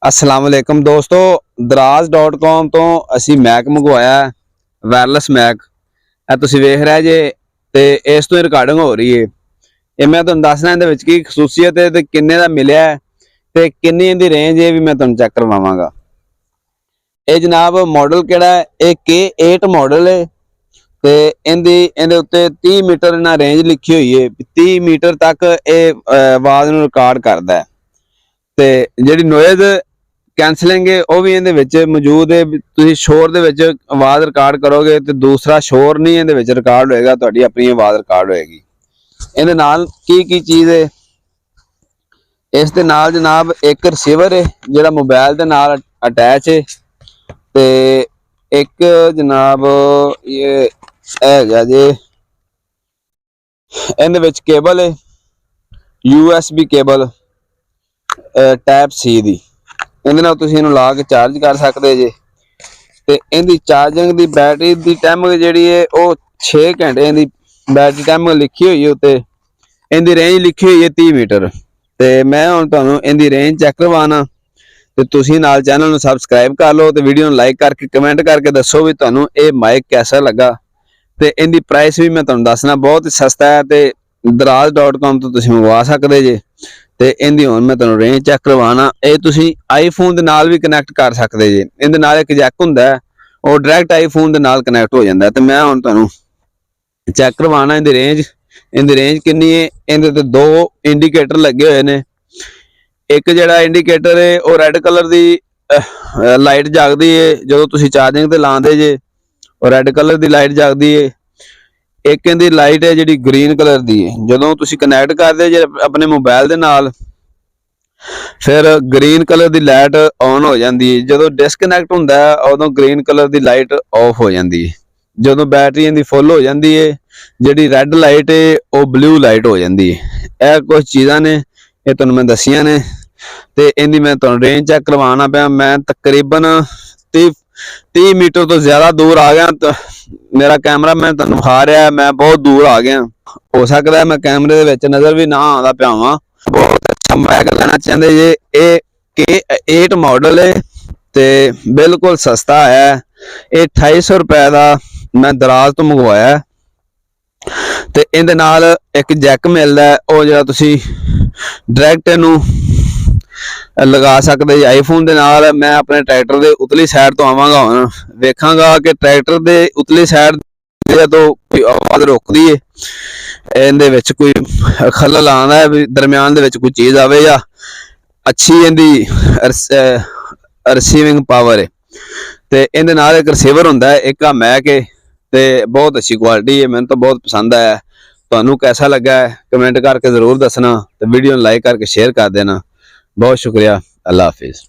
अस्सलाम वालेकुम दोस्तों, दराज.com तो असी मैक मंगवाया वायरलैस मैक। तुसीं वेख रहे जे ते इस तो रिकॉर्डिंग हो रही है। ये मैं तुहानूं दसना इहदे विच की खसूसीयत है ते किन्ने दा मिलिया है ते किन्नी इहदी रेंज है भी मैं तुहानूं चैक करवावांगा। ये जनाब मॉडल किहड़ा है, ये K8 मॉडल है ते इहदे उत्ते 30 मीटर इन्हां रेंज लिखी हुई है। 30 मीटर तक ये आवाज़ नूं रिकॉर्ड करदा है ते जिहड़ी नॉइज़ कैंसलिंग है वह भी इहदे मौजूद है। तुसीं शोर दे विच आवाज़ रिकॉर्ड करोगे तो दूसरा शोर नहीं इहदे विच रिकॉर्ड होएगा, तुहाडी अपनी आवाज़ रिकॉर्ड होएगी। इहदे नाल की चीज़ है, इस दे नाल जनाब एक रिसीवर है जिहड़ा मोबाइल दे नाल अटैच है ते एक जनाब ये हैगा जे इहदे विच केबल है USB केबल टाइप C दी। इहदे नाल तुसीं इहनूं ला के चार्ज कर सकदे जे ते इहदी चार्जिंग दी बैटरी दी टाइमिंग जिहड़ी है वह 6 घंटे इहदी बैटरी टाइमिंग लिखी हुई है उत्ते। इहदी रेंज लिखी हुई है 30 मीटर ते मैं हुण तुहानूं इहदी रेंज चैक करवाना ते तुसीं नाल चैनल नूं सबसक्राइब कर लो ते वीडियो नूं लाइक करके कमेंट करके दसो भी तुहानूं ये माइक कैसा लगा ते इहदी प्राइस भी मैं तुहानूं दसना बहुत ही सस्ता है ते दराज.com तो तुसीं मंगवा सकदे जे। ते इहदी हुण मैं तुहानूं रेंज चैक करवाना। ये तुसीं आईफोन दे नाल भी कनैक्ट कर सकदे जे। इहदे नाल एक जैक हुंदा है और डायरैक्ट आईफोन दे नाल कनैक्ट हो जांदा है। ते मैं हुण तुहानूं चैक करवाना इहदी रेंज किन्नी है। इहदे ते 2 इंडीकेटर लगे हुए ने। एक जिहड़ा इंडीकेटर है वह रैड कलर दी लाइट जगदी है जदों तुसीं चार्जिंग ते लांदे जे, और रैड कलर दी लाइट जगदी है। एक इहदी लाइट है जिहड़ी ग्रीन कलर दी है, जदों तुसीं कनैक्ट करदे जे अपने मोबाइल दे नाल फिर green colour the light on हो जाती है। जो डिसकनैक्ट होंदा है उदों green colour the light of हो जाती है। जो बैटरी इहदी फुल हो जाती है, जिहड़ी रैड लाइट है वह ब्लू लाइट हो जाती है। यह कुछ चीज़ां ने ये तुहानूं मैं दसियां ने ते इहदी मैं तुहानूं रेंज चैक करवाना पिया। मैं तकरीबन 30 मीटर तो ज़्यादा दूर आ गया। तो मेरा कैमरा मैं तुहानूं विखा रहा, मैं बहुत दूर आ गया। हो सकता है मैं कैमरे दे विच नज़र भी ना आंदा पिया होवां। बहुत अच्छा मैक लेना चाहते जे, ये K8 मॉडल है ते बिल्कुल सस्ता है। ये 2800 रुपए का मैं दराज तो मंगवाया ते इहदे नाल एक जैक मिलदा है, वो जिहड़ा तुसीं डायरैक्ट इहनूं लगा सकदे जे आईफोन दे नाल। मैं अपने ट्रैक्टर दे उतली साइड तो आवांगा, हुण वेखांगा कि ट्रैक्टर दे उतली साइड तो कोई आवाज़ रोकदी है, इहदे विच कोई खलल आंदा है, दरम्यान दे विच कोई चीज़ आवे या अच्छी इहदी रिसीविंग पावर है। ते इहदे नाल एक रिसीवर हुंदा है, एक आ मैक है ते बहुत अच्छी क्वालिटी है। मैनूं तो बहुत पसंद आया। तुहानूं कैसा लगा है कमेंट करके ज़रूर दसना ते वीडियो नूं लाइक करके शेयर कर देना। बहुत शुक्रिया। अल्लाह हाफिज़।